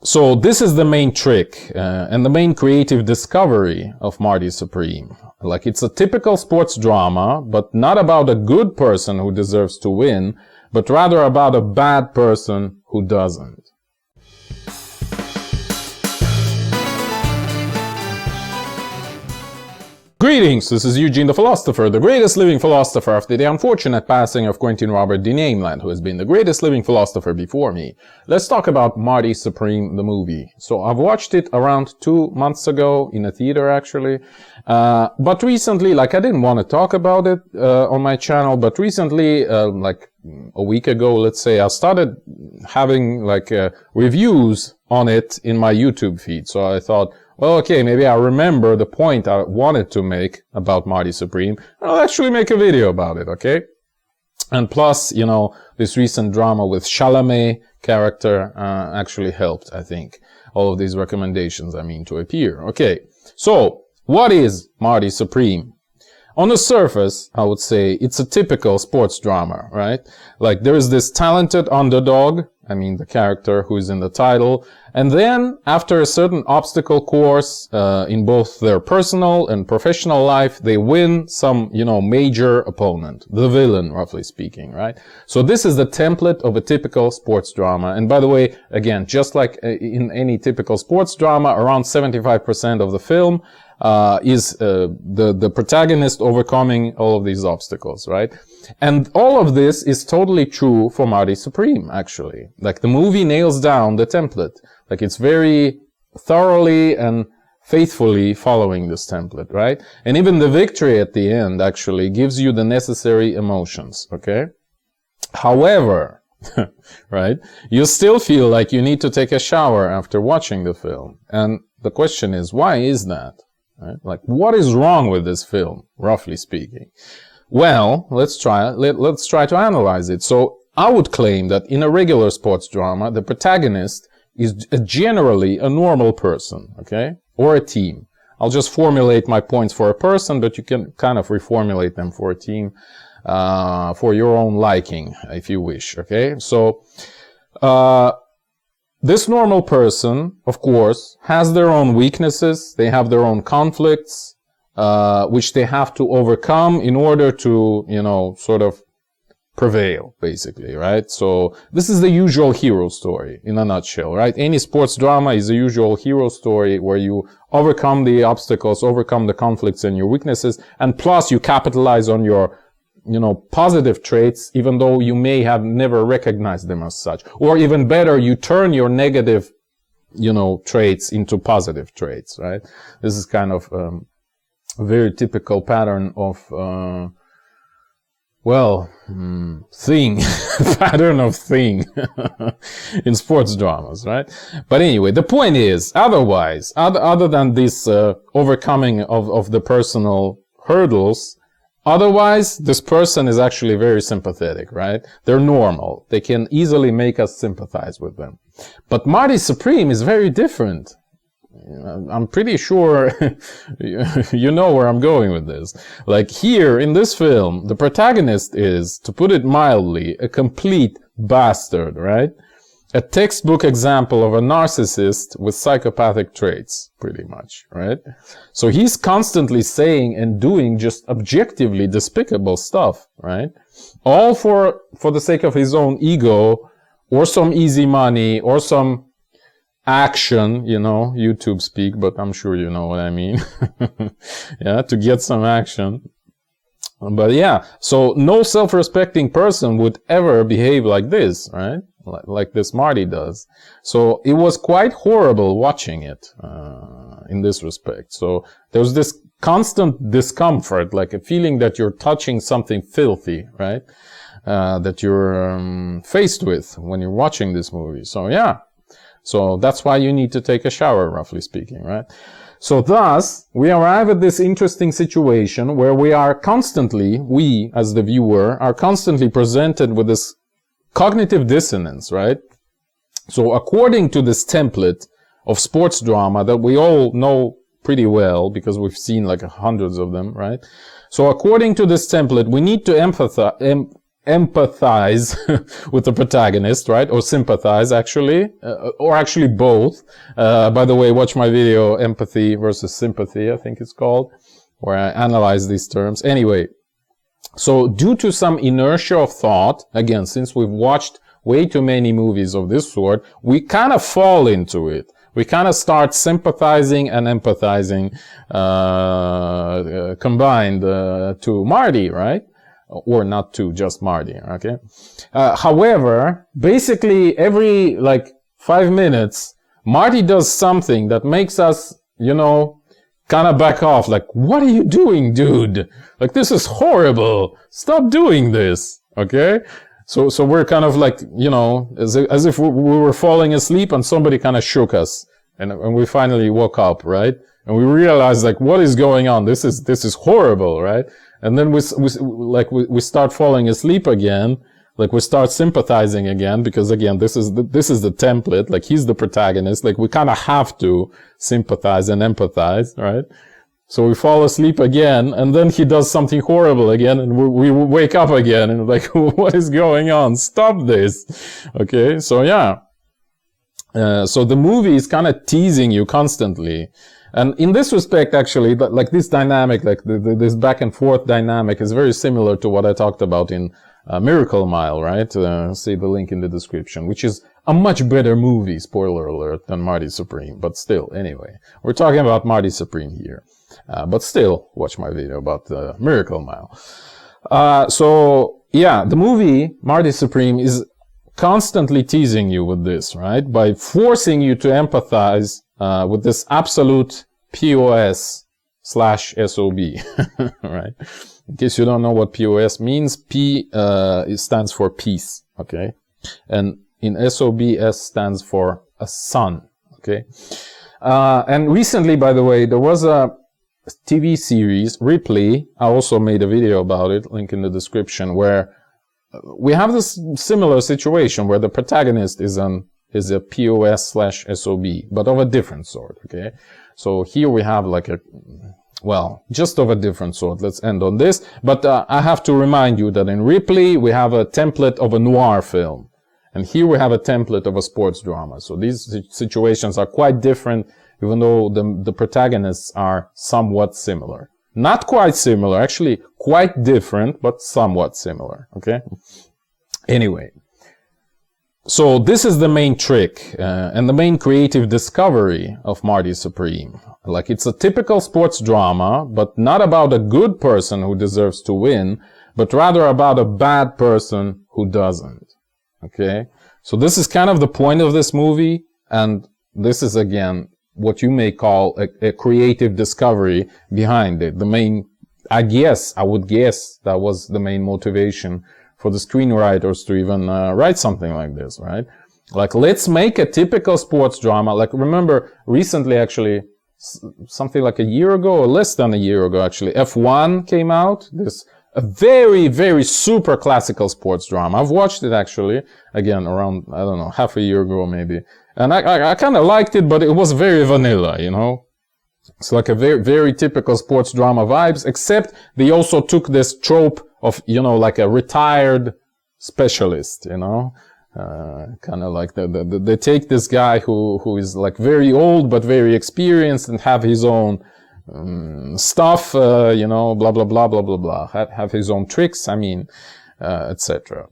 So this is the main trick and the main creative discovery of Marty Supreme. Like, it's a typical sports drama, but not about a good person who deserves to win, but rather about a bad person who doesn't. Greetings, this is Eugene the Philosopher, the greatest living philosopher after the unfortunate passing of Quentin Robert de Nameland, who has been the greatest living philosopher before me. Let's talk about Marty Supreme, the movie. So I've watched it around 2 months ago, in a theater actually. But recently, like, I didn't want to talk about it on my channel, but recently, like a week ago, let's say, I started having like reviews on it in my YouTube feed. So I thought, well, okay, maybe I remember the point I wanted to make about Marty Supreme, and I'll actually make a video about it, okay? And plus, you know, this recent drama with Chalamet character actually helped, I think. All of these recommendations, I mean, to appear. Okay, so what is Marty Supreme? On the surface, I would say it's a typical sports drama, right? Like, there is this talented underdog, I mean the character who is in the title, and then after a certain obstacle course in both their personal and professional life, they win some, you know, major opponent, the villain, roughly speaking, right? So this is the template of a typical sports drama. And by the way, again, just like in any typical sports drama, around 75% of the film is the protagonist overcoming all of these obstacles, right? And all of this is totally true for Marty Supreme, actually. Like, the movie nails down the template. Like, it's very thoroughly and faithfully following this template, right? And even the victory at the end actually gives you the necessary emotions, okay? However, right, you still feel like you need to take a shower after watching the film. And the question is, why is that? Right? Like, what is wrong with this film, roughly speaking? Well, let's try to analyze it. So I would claim that in a regular sports drama, the protagonist is generally a normal person, okay? Or a team. I'll just formulate my points for a person, but you can kind of reformulate them for a team, for your own liking, if you wish, okay? So, this normal person, of course, has their own weaknesses, they have their own conflicts, which they have to overcome in order to, you know, sort of prevail, basically, right? So this is the usual hero story in a nutshell, right? Any sports drama is a usual hero story where you overcome the obstacles, overcome the conflicts and your weaknesses, and plus you capitalize on your, you know, positive traits, even though you may have never recognized them as such. Or even better, you turn your negative, you know, traits into positive traits, right? This is kind of a very typical pattern of, pattern of thing in sports dramas, right? But anyway, the point is, otherwise, other than this overcoming of the personal hurdles, otherwise, this person is actually very sympathetic, right? They're normal. They can easily make us sympathize with them. But Marty Supreme is very different. I'm pretty sure you know where I'm going with this. Like, here in this film, the protagonist is, to put it mildly, a complete bastard, right? A textbook example of a narcissist with psychopathic traits, pretty much, right? So he's constantly saying and doing just objectively despicable stuff, right? All for the sake of his own ego, or some easy money, or some action, you know, YouTube speak, but I'm sure you know what I mean. Yeah, to get some action. But yeah, so no self-respecting person would ever behave like this, right? Like this Marty does. So it was quite horrible watching it in this respect. So there was this constant discomfort, like a feeling that you're touching something filthy, right? That you're faced with when you're watching this movie. So yeah. So that's why you need to take a shower, roughly speaking, right? So thus, we arrive at this interesting situation where we as the viewer, are constantly presented with this cognitive dissonance, right? So according to this template of sports drama that we all know pretty well, because we've seen like hundreds of them, right? So according to this template, we need to empathize with the protagonist, right? Or sympathize, actually, or actually both. By the way, watch my video, Empathy versus Sympathy, I think it's called, where I analyze these terms. Anyway, so due to some inertia of thought, again, since we've watched way too many movies of this sort, we kind of fall into it. We kind of start sympathizing and empathizing combined to Marty, right? Or not to, just Marty, okay? However, basically every, 5 minutes, Marty does something that makes us, kind of back off. Like, what are you doing, dude? Like, this is horrible. Stop doing this, okay? So we're kind of like, as if we were falling asleep and somebody kind of shook us. And we finally woke up, right? And we realized, like, what is going on? This is horrible, right? And then we start falling asleep again. Like, we start sympathizing again, because again, this is the template. Like, he's the protagonist. Like, we kind of have to sympathize and empathize, right? So we fall asleep again, and then he does something horrible again, and we wake up again, and like, what is going on? Stop this. Okay, so yeah. So the movie is kind of teasing you constantly. And in this respect, actually, like this dynamic, like this back and forth dynamic is very similar to what I talked about in Miracle Mile, right? See the link in the description, which is a much better movie, spoiler alert, than Marty Supreme. But still, anyway, we're talking about Marty Supreme here. But still, watch my video about Miracle Mile. So, yeah, the movie, Marty Supreme, is constantly teasing you with this, right? By forcing you to empathize with this absolute POS / SOB, right? In case you don't know what POS means, P it stands for peace, okay? And in SOB, S stands for a sun, okay? And recently, by the way, there was a TV series, Ripley. I also made a video about it, link in the description, where we have this similar situation where the protagonist is a POS / SOB, but of a different sort, okay? So here we have like just of a different sort. Let's end on this. But I have to remind you that in Ripley, we have a template of a noir film. And here we have a template of a sports drama. So these situations are quite different, even though the protagonists are somewhat similar. Not quite similar, actually quite different, but somewhat similar, okay? Anyway, so this is the main trick and the main creative discovery of Marty Supreme. Like, it's a typical sports drama, but not about a good person who deserves to win, but rather about a bad person who doesn't, okay? So this is kind of the point of this movie, and this is, again, what you may call a creative discovery behind it. The main, I would guess that was the main motivation for the screenwriters to even write something like this, right? Like, let's make a typical sports drama. Like, remember, recently, actually, something like a year ago, or less than a year ago, actually, F1 came out. A very, very super classical sports drama. I've watched it, actually, again, around, I don't know, half a year ago, maybe. And I kind of liked it, but it was very vanilla, It's like a very, very typical sports drama vibes, except they also took this trope of, like a retired specialist, kind of like they take this guy who is like very old, but very experienced and have his own stuff, blah, blah, blah, blah, blah, blah, have his own tricks, etc.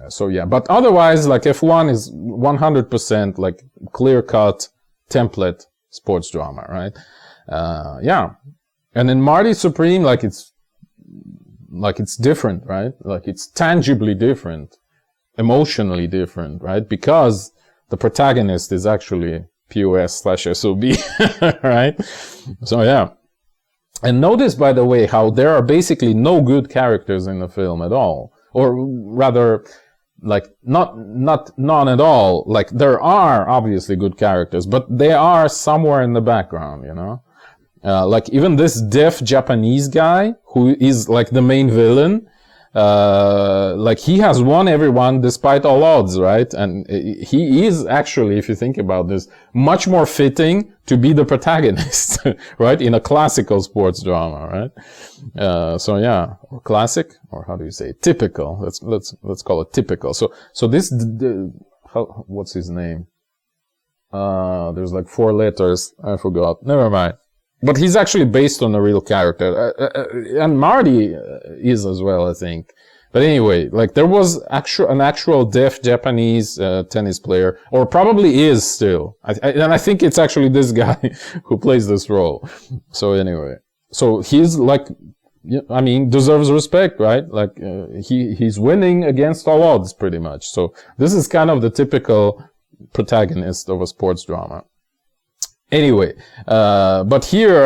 So yeah, but otherwise, like, F1 is 100% like clear-cut template sports drama, right? Yeah. And in Marty Supreme, it's different, right? Like, it's tangibly different, emotionally different, right? Because the protagonist is actually POS / SOB, right? So yeah. And notice, by the way, how there are basically no good characters in the film at all. Or rather, like, not none at all. Like, there are obviously good characters, but they are somewhere in the background, like, even this deaf Japanese guy, who is like the main villain, like he has won everyone despite all odds, right? And he is actually, if you think about this, much more fitting to be the protagonist, right? In a classical sports drama, right? So yeah, or classic, or how do you say it? Typical. Let's call it typical. So this, what's his name? There's like 4 letters. I forgot. Never mind. But he's actually based on a real character. And Marty is as well, I think. But anyway, like there was an actual deaf Japanese tennis player, or probably is still. And I think it's actually this guy who plays this role. So anyway. So he's like, I mean, deserves respect, right? Like, he's winning against all odds, pretty much. So this is kind of the typical protagonist of a sports drama. Anyway, but here,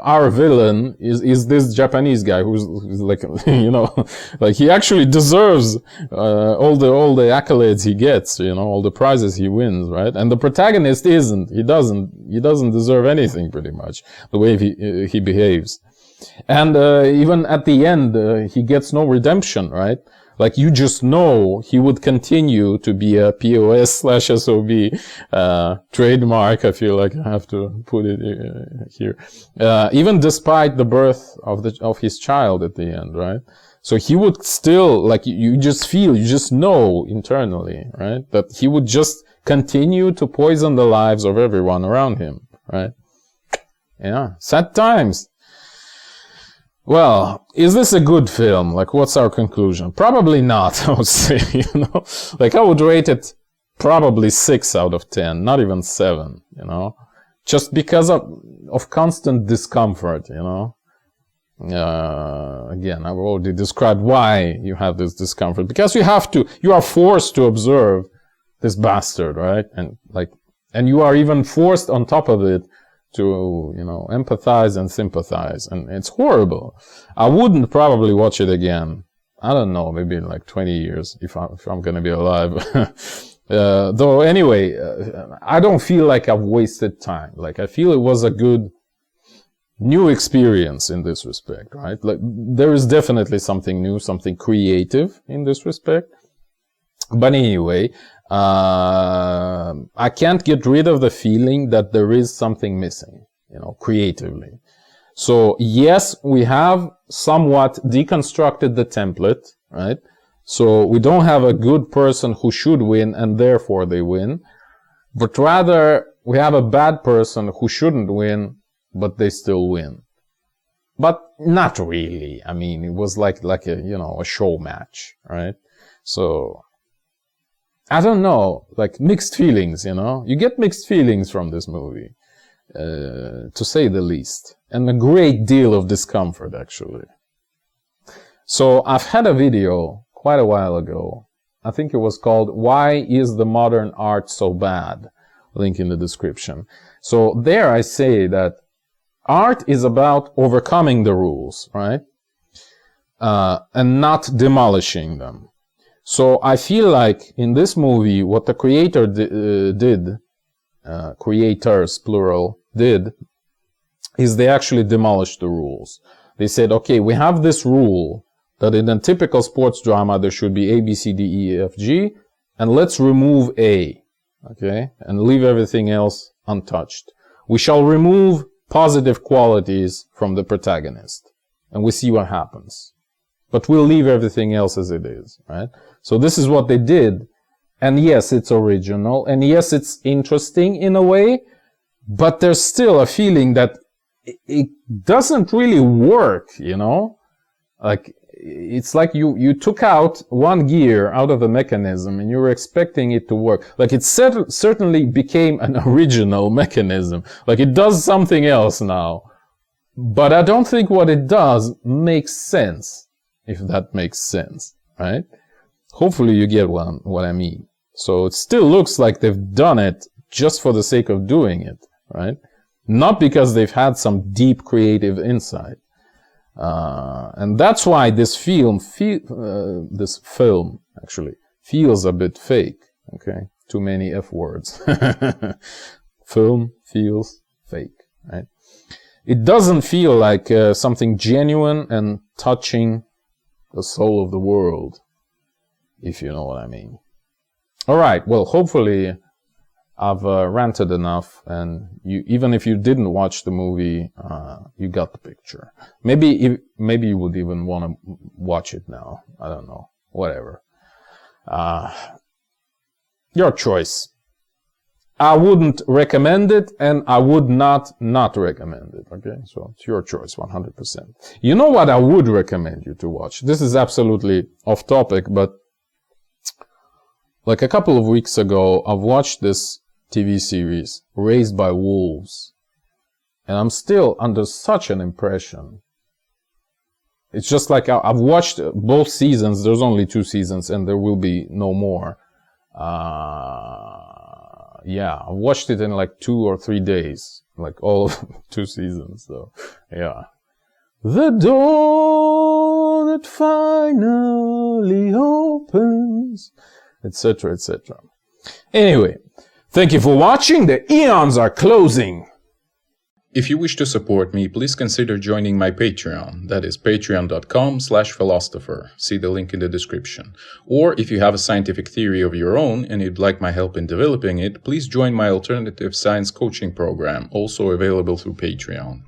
our villain is this Japanese guy who's like, you know, like he actually deserves, all the accolades he gets, you know, all the prizes he wins, right? And the protagonist isn't. He doesn't deserve anything, pretty much, the way he behaves. And, even at the end, he gets no redemption, right? Like, you just know he would continue to be a POS/SOB, trademark. I feel like I have to put it here. Even despite the birth of his child at the end, right? So he would still, like, you just know internally, right? That he would just continue to poison the lives of everyone around him, right? Yeah. Sad times. Well, is this a good film? Like, what's our conclusion? Probably not, I would say, you know? Like, I would rate it probably 6 out of 10, not even 7, you know? Just because of constant discomfort, you know? Again, I've already described why you have this discomfort. Because you are forced to observe this bastard, right? And you are even forced on top of it to, you know, empathize and sympathize. And it's horrible. I wouldn't probably watch it again. I don't know, maybe in like 20 years, if I'm gonna be alive. Though anyway, I don't feel like I've wasted time. Like, I feel it was a good new experience in this respect, right? Like, there is definitely something new, something creative in this respect. But anyway, I can't get rid of the feeling that there is something missing, you know, creatively. So yes, we have somewhat deconstructed the template, right? So we don't have a good person who should win and therefore they win, but rather we have a bad person who shouldn't win, but they still win. But not really. I mean, it was like a, you know, a show match, right? So I don't know, like mixed feelings, you know? You get mixed feelings from this movie, to say the least. And a great deal of discomfort, actually. So I've had a video quite a while ago. I think it was called, Why is the Modern Art So Bad? Link in the description. So there I say that art is about overcoming the rules, right? And not demolishing them. So I feel like in this movie, what the creator did, creators, plural, did, is they actually demolished the rules. They said, okay, we have this rule that in a typical sports drama, there should be A, B, C, D, E, F, G, and let's remove A, okay, and leave everything else untouched. We shall remove positive qualities from the protagonist, and we see what happens. But we'll leave everything else as it is, right? So this is what they did. And yes, it's original. And yes, it's interesting in a way. But there's still a feeling that it doesn't really work, you know? Like, it's like you took out one gear out of the mechanism and you were expecting it to work. Like, it certainly became an original mechanism. Like, it does something else now. But I don't think what it does makes sense. If that makes sense, right? Hopefully you get what I mean. So it still looks like they've done it just for the sake of doing it, right? Not because they've had some deep creative insight. And that's why this film actually feels a bit fake, okay? Too many F words. Film feels fake, right? It doesn't feel like something genuine and touching the soul of the world, if you know what I mean. All right, well, hopefully I've ranted enough, and even if you didn't watch the movie, you got the picture. Maybe you would even want to watch it now. I don't know. Whatever. Your choice. I wouldn't recommend it, and I would not recommend it, okay? So it's your choice, 100%. You know what I would recommend you to watch? This is absolutely off topic, but like a couple of weeks ago, I've watched this TV series, Raised by Wolves, and I'm still under such an impression. It's just like I've watched both seasons. There's only 2 seasons, and there will be no more. Yeah, I watched it in like 2 or 3 days, like all of 2 seasons, so, yeah. The door that finally opens, etc., etc. Anyway, thank you for watching. The eons are closing. If you wish to support me, please consider joining my Patreon. That is patreon.com/philosopher. See the link in the description. Or if you have a scientific theory of your own and you'd like my help in developing it, please join my alternative science coaching program, also available through Patreon.